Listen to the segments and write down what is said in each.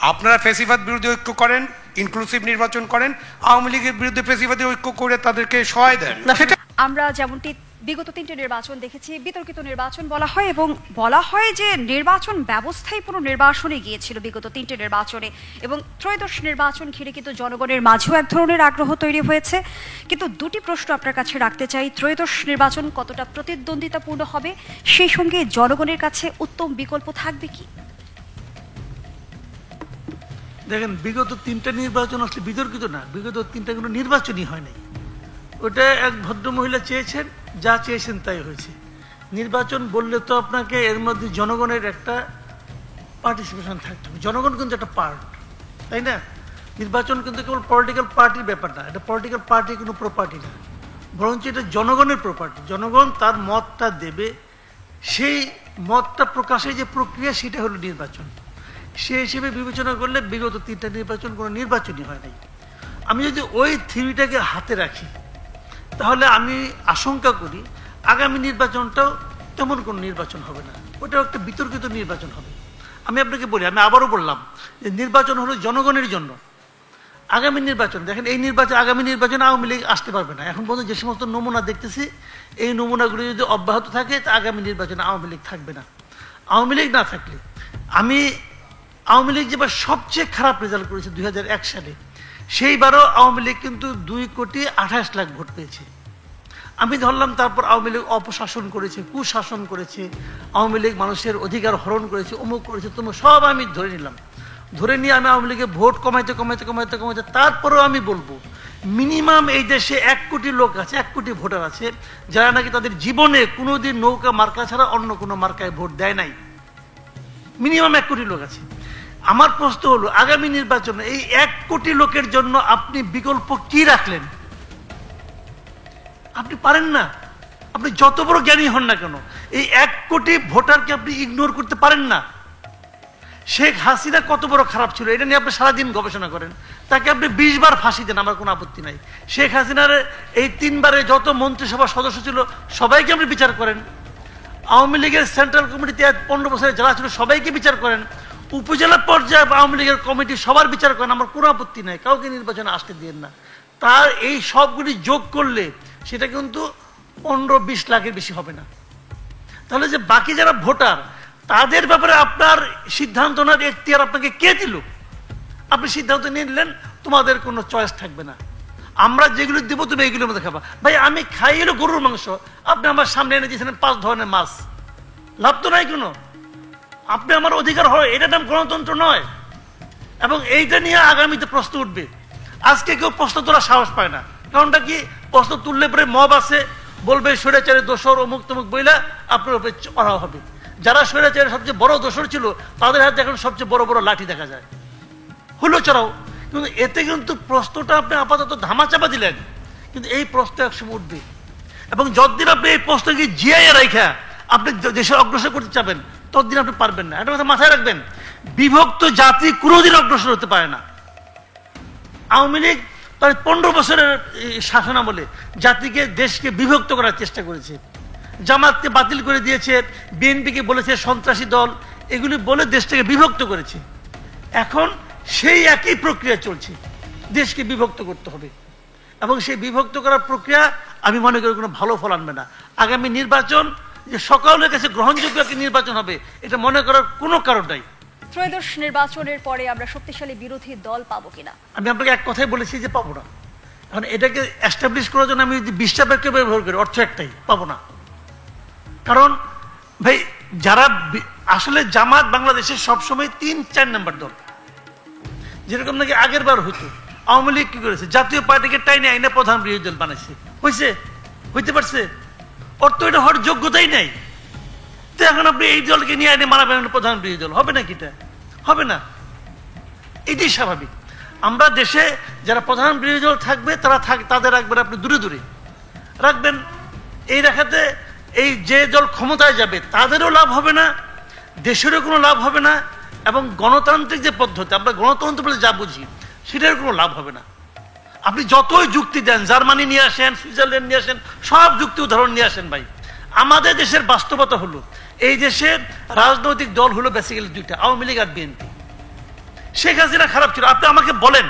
আপনারা ফ্যাসিবাদ বিরোধী ঐক্য করেন, ইনক্লুসিভ নির্বাচন করেন, আওয়ামী লীগের বিরুদ্ধে ফ্যাসিবাদী ঐক্য করে তাদেরকে সহায় দেন না। সেটা আমরা যেমনটি বিগত 3টে নির্বাচন দেখেছি, বিতর্কিত নির্বাচন বলা হয় এবং বলা হয় যে নির্বাচন ব্যবস্থাই পুরো নির্বাচনে গিয়েছিল বিগত 3টে নির্বাচনে, এবং ত্রয়োদশ নির্বাচন ঘিরে কিন্তু জনগণের মাঝেও এক ধরনের আগ্রহ তৈরি হয়েছে। কিন্তু দুটি প্রশ্ন আপনার কাছে রাখতে চাই, ত্রয়োদশ নির্বাচন কতটা প্রতিদ্বন্দ্বিতাপূর্ণ হবে, সেই সঙ্গে জনগণের কাছে উত্তম বিকল্প থাকবে কি? দেখেন, বিগত 3টা নির্বাচন আসলে বিতর্কিত না, বিগত 3টা কোনো নির্বাচনই হয় নাই। ওটা এক ভদ্র মহিলা চেয়েছেন, যা চেয়েছেন তাই হয়েছে। নির্বাচন বললে তো আপনাকে এর মধ্যে জনগণের একটা পার্টিসিপেশন থাকতে হবে। জনগণ কিন্তু একটা পার্ট, তাই না? নির্বাচন কিন্তু কেবল পলিটিক্যাল পার্টির ব্যাপার না, এটা পলিটিক্যাল পার্টির কোনো প্রপার্টি না, বরঞ্চ এটা জনগণের প্রপার্টি। জনগণ তার মতটা দেবে, সেই মতটা প্রকাশের যে প্রক্রিয়া সেটা হলো নির্বাচন। সে হিসেবে বিবেচনা করলে বিগত 3টা নির্বাচন কোনো নির্বাচনই হয় নাই। আমি যদি ওই থিওরিটাকে হাতে রাখি তাহলে আমি আশঙ্কা করি আগামী নির্বাচনটাও তেমন কোনো নির্বাচন হবে না, ওটাও একটা বিতর্কিত নির্বাচন হবে। আমি আপনাকে বলি, আমি আবারও বললাম যে নির্বাচন হলো জনগণের জন্য। আগামী নির্বাচন দেখেন, এই নির্বাচন আগামী নির্বাচনে আওয়ামী লীগ আসতে পারবে না। এখন পর্যন্ত যে সমস্ত নমুনা দেখতেছি, এই নমুনাগুলি যদি অব্যাহত থাকে তা আগামী নির্বাচনে আওয়ামী লীগ থাকবে না। আওয়ামী লীগ না থাকলে আওয়ামী লীগ যেবার সবচেয়ে খারাপ রেজাল্ট করেছে 2001 সালে, সেইবারও আওয়ামী লীগ কিন্তু 2,28,00,000 ভোট পেয়েছে। আমি ধরলাম তারপর আওয়ামী লীগ অপশাসন করেছে, কুশাসন করেছে, আওয়ামী লীগ মানুষের অধিকার হরণ করেছে, অমুক করেছে, তোমার সব আমি ধরে নিলাম। ধরে নিয়ে আমি আওয়ামী লীগের ভোট কমাইতে কমাইতে কমাইতে কমাইতে তারপরেও আমি বলবো মিনিমাম এই দেশে 1 কোটি লোক আছে, 1 কোটি ভোটার আছে যারা নাকি তাদের জীবনে কোনোদিন নৌকা মার্কা ছাড়া অন্য কোনো মার্কায় ভোট দেয় নাই। মিনিমাম 1 কোটি লোক আছে। আমার প্রশ্ন হলো আগামী নির্বাচনে এই 1 কোটি লোকের জন্য আপনি বিকল্প কি রাখলেন? আপনি পারেন না। আপনি যত বড় জ্ঞানী হন না কেন, এই 1 কোটি ভোটারকে আপনি ইগনোর করতে পারেন না। শেখ হাসিনা কত বড় খারাপ ছিল এটা নিয়ে আপনি সারাদিন গবেষণা করেন, তাকে আপনি 20 বার ফাঁসি দেন, আমার কোনো আপত্তি নাই। শেখ হাসিনার এই 3 বারে যত মন্ত্রিসভার সদস্য ছিল সবাইকে আপনি বিচার করেন। আওয়ামী লীগের সেন্ট্রাল কমিটিতে 15 বছরে যারা ছিল সবাইকে বিচার করেন। উপজেলা পর্যায়ে আওয়ামী লীগের কমিটি সবার বিচার করেন, আমার কোনো আপত্তি নাই, কাউকে নির্বাচনে আসতে দিন না। তার এই সবগুলি যোগ করলে সেটা কিন্তু 15-20 লাখের বেশি হবে না। তাহলে যে বাকি যারা ভোটার তাদের ব্যাপারে আপনার সিদ্ধান্ত নেওয়ার এখতিয়ার আপনাকে কে দিল? আপনি সিদ্ধান্ত নিয়ে নিলেন, তোমাদের কোনো চয়েস থাকবে না, আমরা যেগুলো দেবো তুমি এইগুলোর মধ্যে খাবা। ভাই আমি খাই এলো গরুর মাংস, আপনি আমার সামনে এনে দিয়েছিলেন 5 ধরনের মাছ, লাভ তো নাই কোনো। আপনি আমার অধিকার হয়, এটার নাম গণতন্ত্র নয়। এবং এইটা নিয়ে আগামীতে প্রশ্ন উঠবে। আজকে কেউ প্রশ্ন তোলার সাহস পায় না, কারণটা কি? প্রশ্ন তুললে পরে মব আছে, বলবে স্বৈরাচারের দোষর অমুক তমুক বইলা আপনার উপরে চড়া হবে। যারা স্বৈরাচারের সবচেয়ে বড় দোষর ছিল তাদের হাতে এখন সবচেয়ে বড় বড় লাঠি দেখা যায়, হলো চড়াও। কিন্তু এতে কিন্তু প্রশ্নটা আপনি আপাতত ধামাচাপা দিলেন, কিন্তু এই প্রশ্ন একসময় উঠবে। এবং যতদিন আপনি এই প্রশ্নকে জিয়াইয়া রাখা আপনি দেশের অগ্রসর করতে চাবেন ততদিন আপনি পারবেন না। একটা কথা মাথায় রাখবেন, বিভক্ত জাতি কোনোদিন অগ্রসর হতে পারে না। আওয়ামী লীগ প্রায় 15 বছরের শাসনামলে জাতিকে দেশকে বিভক্ত করার চেষ্টা করেছে। জামাতকে বাতিল করে দিয়েছে, বিএনপিকে বলেছে সন্ত্রাসী দল, এগুলি বলে দেশটাকে বিভক্ত করেছে। এখন সেই একই প্রক্রিয়া চলছে, দেশকে বিভক্ত করতে হবে। এবং সেই বিভক্ত করার প্রক্রিয়া আমি মনে করি কোনো ভালো ফল আনবে না। আগামী নির্বাচন যে সকলের কাছে গ্রহণযোগ্য একটি নির্বাচন হবে এটা মনে করার কোনো কারণ নাই। ত্রয়োদশ নির্বাচনের পরে আমরা শক্তিশালী বিরোধী দল পাবো কিনা? আমি আপনাকে এক কথাই বলেছি যে পাবো না। এখন এটাকে এস্টাবলিশ করার জন্য আমি যদি 20টা বাক্য ব্যবহার করি, অর্থ একটাই, পাবো না। কারণ ভাই যারা আসলে জামাত বাংলাদেশের সবসময় 3-4 নম্বর দল, যেরকম নাকি আগের বার হইতো। আওয়ামী লীগ কি করেছে? জাতীয় পার্টিকে টাইনে আইনে প্রধান বিরোধী দল বানাইছে। হইতে পারছে? ওর তো এটা হওয়ার যোগ্যতাই নাই। তো এখন আপনি এই দলকে নিয়ে আইনে মানাবেন প্রধান বিরোধী দল, হবে নাকি? এটা হবে না, এটাই স্বাভাবিক। আমরা দেশে যারা প্রধান বিরোধী দল থাকবে তারা তাদের রাখবেন আপনি দূরে দূরে রাখবেন। এই রাখাতে এই যে দল ক্ষমতায় যাবে তাদেরও লাভ হবে না, দেশেরও কোনো লাভ হবে না, এবং গণতান্ত্রিক যে পদ্ধতি আমরা গণতন্ত্র বলে যা বুঝি সেটার কোনো লাভ হবে না। আপনি যতই যুক্তি দেন, জার্মানি নিয়ে আসেন, সুইজারল্যান্ড নিয়ে আসেন, সব যুক্তি উদাহরণ নিয়ে আসেন, ভাই আমাদের দেশের বাস্তবতা হলো এই দেশের রাজনৈতিক দল হলো বেসিক্যালি 2টা, আওয়ামী লীগ আর বিএনপি। শেখ হাসিনা খারাপ ছিল। আপনি আমাকে বলেন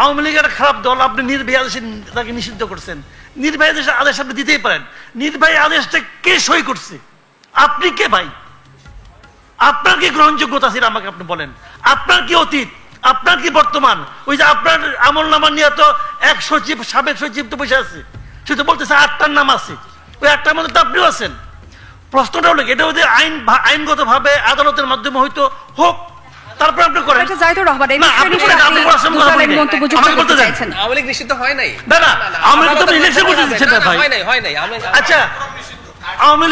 আওয়ামী লীগের খারাপ দল, আপনি নির্বাহী আদেশে তাকে নিষিদ্ধ করছেন। নির্বাহী আদেশ আপনি দিতেই পারেন, নির্বাহী আদেশটা কে সই করছে? আপনি কে ভাই? আপনার কি গ্রহণযোগ্যতা ছিল আমাকে আপনি বলেন। আপনার কি অতীত, আপনার কি বর্তমান? ওই যে আপনার আমল নামা নিয়ে তো এক সচিব, সাবেক সচিব তো বসে আছে, সে তো বলতেছে 8টার নাম আছে, ওই 8টার মধ্যে তো আপনিও আছেন। প্রশ্নটা হলো এটা যদি আইনগত ভাবে আদালতের মাধ্যমে হয়তো হোক, তারপর আপনি করেন। আচ্ছা জাহিদুর রহমান, এই না, বিষয়ে আপনি নিশ্চয়ই বলেন, আপনি আপনি বলার সময় দুজনের বলেন। মন্তব্য যুক্ত আমাকে বলতে করতে দেন। চাইছেন। আওয়ামী লীগ নিষিদ্ধ হয় নাই। না না, আওয়ামী লীগ তো ইলেকশন করতে দিচ্ছে না ভাই। হয় নাই। আচ্ছা, আওয়ামী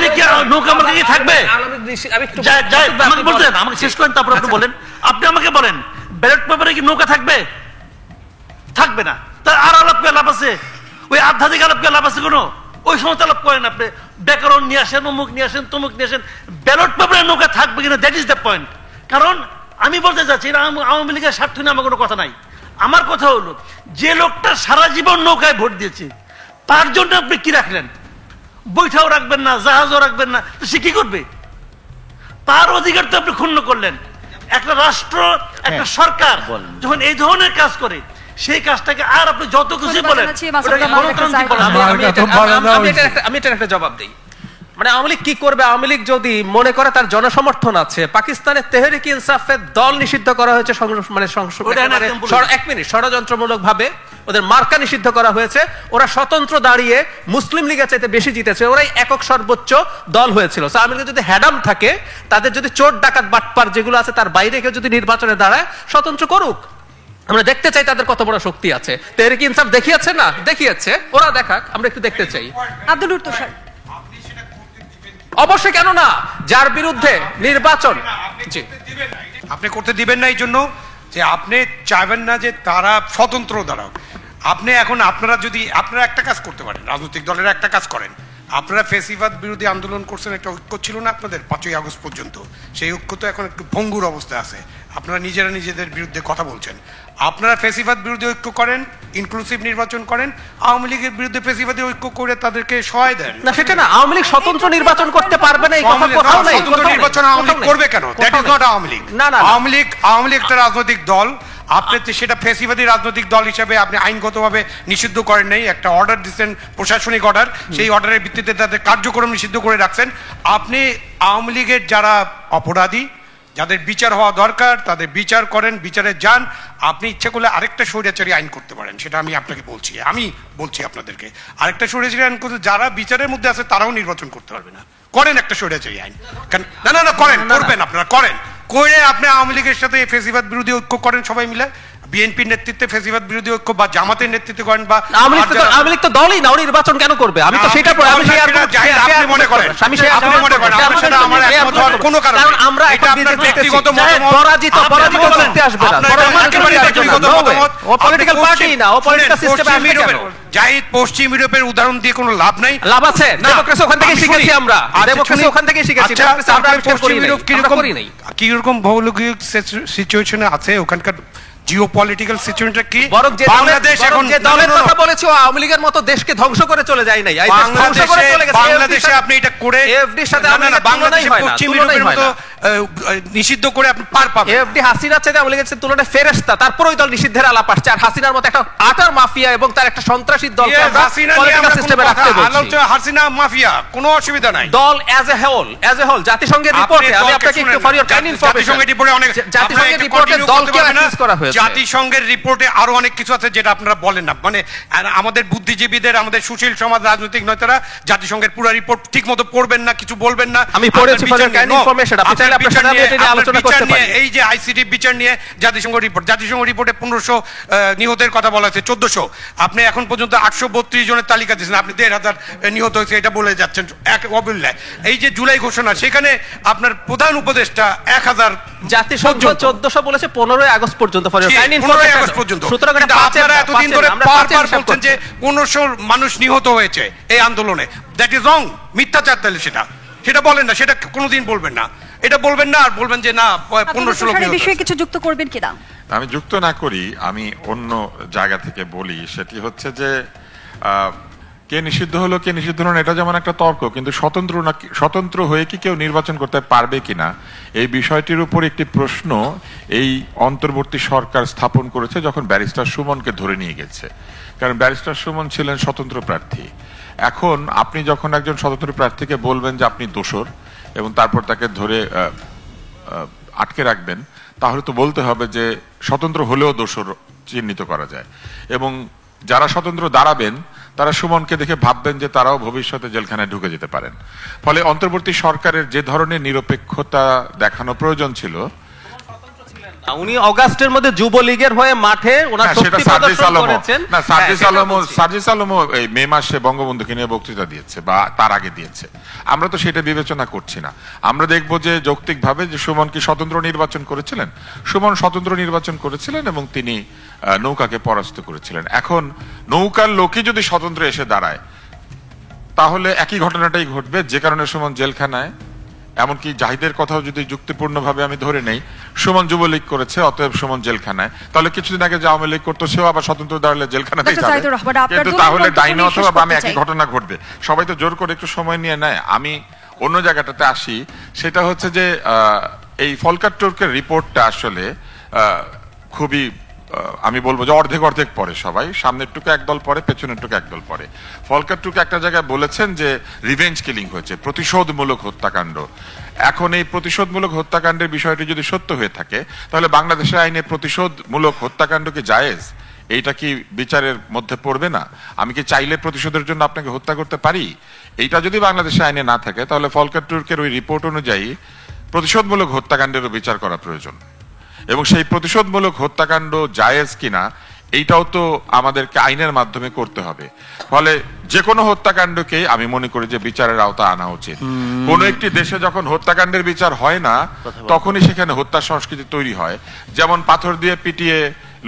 লীগ কি নৌকা আমাকে কি থাকবে? আমাকে বলতে দেন, আমাকে শেষ করেন, তারপর আপনি বলেন। আপনি আমাকে বলেন ব্যালট পেপারে কি নৌকা থাকবে? থাকবে না। তার আর আলাপ কে লাভ আছে? ওই আধ্যাত্মিক আলাপ কে লাভ আছে কোনো? ওই সমস্ত আলাপ করেন আপনি, ব্যাকরণ নিয়ে আসেন, অমুক নিয়ে আসেন, তমুক নিয়ে আসেন। ব্যালট পেপারে নৌকা থাকবে কিনা, দ্যাট ইজ দ্য পয়েন্ট। কারণ আমি বলতে চাচ্ছি এটা আওয়ামী লীগের স্বার্থ নিয়ে আমার কোনো কথা নাই। আমার কথা হলো যে লোকটা সারা জীবন নৌকায় ভোট দিয়েছে তার জন্য আপনি কি রাখলেন? বৈঠাও রাখবেন না, জাহাজও রাখবেন না, তো সে কি করবে? তার অধিকার তো আপনি ক্ষুণ্ণ করলেন। একটা রাষ্ট্র, একটা সরকার যখন এই ধরনের কাজ করে সেই কাজটাকে আর আপনি যত খুশি বলেন ওটাকে গণতান্ত্রিক বলেন। আমি এটার একটা জবাব দিই। মানে আওয়ামী লীগ কি করবে? আওয়ামী লীগ যদি মনে করে তার জনসমর্থন আছে, পাকিস্তানের তেহরিক ইনসাফের দল নিষিদ্ধ করা হয়েছে, এক মিনিট, ষড়যন্ত্রমূলক ভাবে ওদের মার্কা নিষিদ্ধ করা হয়েছে। ওরা স্বতন্ত্র দাঁড়িয়ে মুসলিম লীগের চাইতে বেশি জিতেছে, ওরাই একক সর্বোচ্চ দল হয়েছিল। আওয়ামী লীগের যদি হ্যাডাম থাকে, তাদের যদি চোর ডাকাত বাটপার যেগুলো আছে তার বাইরে কেউ যদি নির্বাচনে দাঁড়ায়, স্বতন্ত্র করুক। আমরা দেখতে চাই তাদের কত বড় শক্তি আছে। তেহরিক ইনসাফ দেখিয়েছে না? দেখিয়েছে, ওরা দেখাক, আমরা একটু দেখতে চাই। আব্দুল নূর তুষার, অবশ্যই, কেন না? যার বিরুদ্ধে নির্বাচন, জি, আপনি করতে দিবেন না এই জন্য যে আপনি চাইবেন না যে তারা স্বতন্ত্র দাঁড়াক। আপনি এখন আপনারা একটা কাজ করতে পারেন, রাজনৈতিক দলের একটা কাজ করেন। আপনারা ফেসিবাদ বিরোধী আন্দোলন করছেন, একটা ঐক্য ছিল না আপনাদের 5ই আগস্ট পর্যন্ত? সেই ঐক্য তো এখন একটু ভঙ্গুর অবস্থায় আছে। আপনারা নিজেরা নিজেদের বিরুদ্ধে কথা বলছেন। আপনারা ফেসিবাদ বিরোধী ঐক্য করেন, ইনক্লুসিভ নির্বাচন করেন, আওয়ামী লীগের বিরুদ্ধে ফেসিবাদী ঐক্য করে তাদেরকে সহায় দেন। না সেটা না, আওয়ামী লীগ স্বতন্ত্র নির্বাচন করতে পারবে না, এই কথা কোথাও নাই। স্বতন্ত্র নির্বাচন আওয়ামী লীগ করবে কেন? That is not Awami League. না না, আওয়ামী লীগ একটা রাজনৈতিক দল। আপনি সেটা ফেসিবাদী রাজনৈতিক দল হিসেবে আপনি আইনগতভাবে নিষিদ্ধ করেন নাই, একটা অর্ডার দিচ্ছেন, প্রশাসনিক অর্ডার, সেই অর্ডারের ভিত্তিতে তাদের কার্যক্রম নিষিদ্ধ করে রাখছেন। আপনি আওয়ামী লীগের যারা অপরাধী, যাদের বিচার হওয়া দরকার, তাদের বিচার করেন, বিচারে যান। আপনি ইচ্ছা করলে আরেকটা স্বৈরাচারী আইন করতে পারেন, সেটা আমি আপনাকে বলছি, আপনাদেরকে আরেকটা স্বৈরাচারী আইন করতে, যারা বিচারের মধ্যে আছে তারাও নির্বাচন করতে পারবে না। করেন একটা স্বৈরাচারী আইন। না করেন, করবেন, আপনারা করেন, করে আপনি আওয়ামী লীগের সাথে ফেসিবাদ বিরোধী ঐক্য করেন সবাই মিলে, বিএনপির নেতৃত্বে ফেসিবাদ বিরোধী ঐক্য, বা জামাতের নেতৃত্বে করেন, বা আওয়ামী লীগ তো দলই না, নির্বাচন কেন করবে? আমি তো সেটা আপনি মনে করেন, আমার একমত হওয়ার কোনো কারণ নেই। আমরা এটা আপনার ব্যক্তিগত মতামত, পরাজিত করতে আসবে না, ব্যক্তিগত মতামত। ও পলিটিক্যাল পার্টি না, ও পলিটিক্যাল সিস্টেমে আসবে কেন? জাহিদ, পশ্চিম ইউরোপের উদাহরণ দিয়ে কোনো লাভ নাই। লাভ আছে, ডেমোক্রেসি ওখান থেকে শিখেছি আমরা, ডেমোক্রেসি ওখান থেকে শিখেছি। আমরা পশ্চিম ইউরোপ কিরকম ভৌগোলিক সিচুয়েশনে আছে, ওখানকার জিওপলিটিক্যাল সিচুয়েশনটা কি? বাংলাদেশ এখন যে দলের কথা বলেছো, আওয়ামী লীগের মতো দেশকে ধ্বংস করে চলে যায় নাই। বাংলাদেশে আপনি এটা করে এফডির সাথে বাংলাদেশে পশ্চিম ইউরোপের মতো নিষিদ্ধ করে আপনি পার পাবেন। এফডি হাসিনার চেয়ে আওয়ামী লীগের তুলনায় ফেরেশতা, তারপর ওই দল নিষিদ্ধের আলাপ আসছে। আর হাসিনার মতো একটা আটার মাফিয়া এবং তার একটা সন্ত্রাসী দলকে আমরা পলিটিক্যাল সিস্টেমে রাখতে বলছি। হাসিনা মাফিয়া, কোনো অসুবিধা নাই। দল অ্যাজ এ হোল জাতিসংঘের রিপোর্টে, আমি আপনাকে একটু ফর ইওর কাইন্ড ইনফরমেশন, জাতিসংঘের রিপোর্টে দলকে অ্যাক্সেস করা হয়েছে। জাতিসংঘের রিপোর্টে আরো অনেক কিছু আছে যেটা আপনারা বলেন না। মানে আমাদের বুদ্ধিজীবীদের, আমাদের সুশীল সমাজ, রাজনৈতিক নেতারা জাতিসংঘের পুরো রিপোর্ট ঠিকমতো পড়বেন না, কিছু বলবেন না। আমি পড়েছি ফর ইওর কাইন্ড ইনফরমেশন, আপনি চাইলে আপনার সাথে এটা নিয়ে আলোচনা করতে পারি। এই যে আইসিটি বিচার নিয়ে জাতিসংঘ রিপোর্টে 1500 নিহতের কথা বলা হয়েছে, 1400। আপনি এখন পর্যন্ত 832 জনের তালিকা দিয়েছেন, আপনি 1500 নিহত হয়েছে এটা বলে যাচ্ছেন এক অবহেলায়। এই যে জুলাই ঘোষণা, সেখানে আপনার প্রধান উপদেষ্টা 1000, জাতিসংঘ 1400 বলেছে 15 আগস্ট পর্যন্ত ফর ইওর কাইন্ড ইনফরমেশন পর্যন্ত। সুতরাং আপনারা এতদিন ধরে বারবার বলছেন যে 1500 মানুষ নিহত হয়েছে এই আন্দোলনে। দ্যাট ইজ রং, মিথ্যাচার। তাহলে সেটা বলেন না, সেটা কোনোদিন বলবেন না, এটা বলবেন না। আর বলবেন যে না 1500 লোক নিহত। বিষয়ে কিছু যুক্ত করবেন কিনা? আমি যুক্ত না করি, আমি অন্য জায়গা থেকে বলি। সেটি হচ্ছে যে কে নিষিদ্ধ হলো কে নিষিদ্ধ হলো না, এটা যেমন একটা তর্ক, কিন্তু স্বতন্ত্র হয়ে কি কেউ নির্বাচন করতে পারবে কিনা এই বিষয়টির উপর একটি প্রশ্ন এই অন্তর্বর্তী সরকার স্থাপন করেছে যখন ব্যারিস্টার সুমনকে ধরে নিয়ে গেছে। কারণ ব্যারিস্টার সুমন ছিলেন স্বতন্ত্র প্রার্থী। এখন আপনি যখন একজন স্বতন্ত্র প্রার্থীকে বলবেন যে আপনি দোষর এবং তারপর তাকে ধরে আটকে রাখবেন, তাহলে তো বলতে হবে যে স্বতন্ত্র হলেও দোষর চিহ্নিত করা যায়, এবং যারা স্বতন্ত্র দাঁড়াবেন তারা সুমনকে দেখে ভাববেন যে তারাও ভবিষ্যতে জেলখানায় ঢুকে যেতে পারেন। ফলে অন্তর্বর্তী সরকারের যে ধরনের নিরপেক্ষতা দেখানো প্রয়োজন ছিল, উনি অগাস্টের মধ্যে যুবলীগের হয়ে মাঠে ওনার শক্তি প্রদর্শন করেছেন। না, সার্জিস আলমও এই মে মাসে বঙ্গবন্ধুকে নিয়ে বক্তৃতা দিয়েছে বা তার আগে দিয়েছে। আমরা তো সেটা বিবেচনা করছি না। আমরা দেখব যে যৌক্তিকভাবে যে সুমন কি স্বতন্ত্র নির্বাচন করেছিলেন, সুমন স্বতন্ত্র নির্বাচন করেছিলেন এবং তিনি নৌকাকে পরাস্ত করেছিলেন। এখন নৌকার লোকই যদি স্বতন্ত্র এসে দাঁড়ায় তাহলে একই ঘটনাটাই ঘটবে, যে কারণে সুমন জেলখানায়। এমনকি জাহিদের কথাও যদি যুক্তিপূর্ণভাবে আমি ধরে নেই, সুমন যুবলীগ করেছে অতএব সুমন জেলখানায়, তাহলে কিছুদিন আগে যে আওয়ামী লীগ করতো সেও আবার স্বতন্ত্র দাঁড়ালে জেলখানাতেই যাবে। কিন্তু তাহলে ডাইনে অথবা বামে একই ঘটনা ঘটবে। সবাই তো জোর করে একটু সময় নিয়ে নেয়। আমি অন্য জায়গাটাতে আসি, সেটা হচ্ছে যে এই ফলকার টুর্কের রিপোর্টটা আসলে খুবই আমি বলবো যে অর্ধেক অর্ধেক পড়ে সবাই, সামনের টুকু একদল পড়ে, পেছনের টুকু একদল পড়ে। ফলকার টুকু একটা জায়গায় বলেছেন যে রিভেঞ্জ কিলিং হয়েছে, প্রতিশোধমূলক হত্যাকাণ্ড। এখন এই প্রতিশোধমূলক হত্যাকাণ্ডের বিষয়টি যদি সত্য হয়ে থাকে তাহলে বাংলাদেশের আইনে প্রতিশোধমূলক হত্যাকাণ্ড কি জায়েজ? এইটা কি বিচারের মধ্যে পড়বে না? আমি কি চাইলে প্রতিশোধের জন্য আপনাকে হত্যা করতে পারি? এইটা যদি বাংলাদেশের আইনে না থাকে তাহলে ফলকার টুর্কের ওই রিপোর্ট অনুযায়ী প্রতিশোধমূলক হত্যাকাণ্ডেরও বিচার করা প্রয়োজন, এবং সেই প্রতিশোধমূলক হত্যাকাণ্ড জায়েজ কিনা এইটাও তো আমাদেরকে আইনের মাধ্যমে করতে হবে। ফলে যে কোনো হত্যাকাণ্ডকে আমি মনে করি যে বিচারের আওতা আনা উচিত। কোন একটি দেশে যখন হত্যাকাণ্ডের বিচার হয় না তখনই সেখানে হত্যা সংস্কৃতি তৈরি হয়। যেমন পাথর দিয়ে পিটিয়ে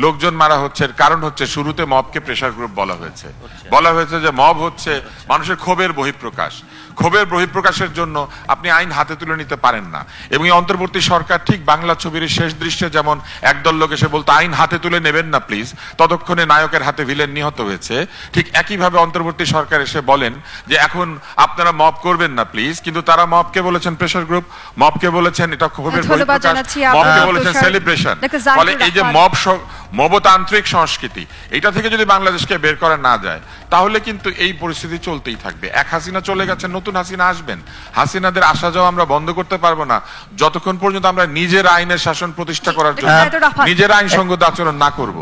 লোকজন মারা হচ্ছে, কারণ হচ্ছে শুরুতে মবকে প্রেসার গ্রুপ বলা হয়েছে যে মব হচ্ছে মানুষের ক্ষোভের বহিঃপ্রকাশ। ক্ষোভের বহিঃপ্রকাশের জন্য আপনি আইন হাতে তুলে নিতে পারেন না। এবং এই অন্তর্বর্তী সরকার ঠিক বাংলা ছবির শেষ দৃশ্যে যেমন একদল লোক এসে বলতো আইন হাতে তুলে নেবেন না প্লিজ, ততক্ষণে নায়কের হাতে ভিলেন নিহত হয়েছে, ঠিক একইভাবে অন্তর্বর্তী সরকার এসে বলেন যে এখন আপনারা মব করবেন না প্লিজ, কিন্তু তারা মবকে বলেছেন প্রেসার গ্রুপ, মবকে বলেছেন এটা ক্ষোভের বহিঃপ্রকাশ, মবকে বলেছেন সেলিব্রেশন। ফলে এই যে মবতান্ত্রিক সংস্কৃতি, এটা থেকে যদি বাংলাদেশকে বের করা না যায় তাহলে কিন্তু এই পরিস্থিতি চলতেই থাকবে। এক হাসিনা চলে গেছে, নতুন হাসিনা আসবেন। হাসিনাদের আসা যাওয়া আমরা বন্ধ করতে পারবো না যতক্ষণ পর্যন্ত আমরা নিজের আইনের শাসন প্রতিষ্ঠা করার জন্য নিজের আইনসঙ্গত আচরণ না করব।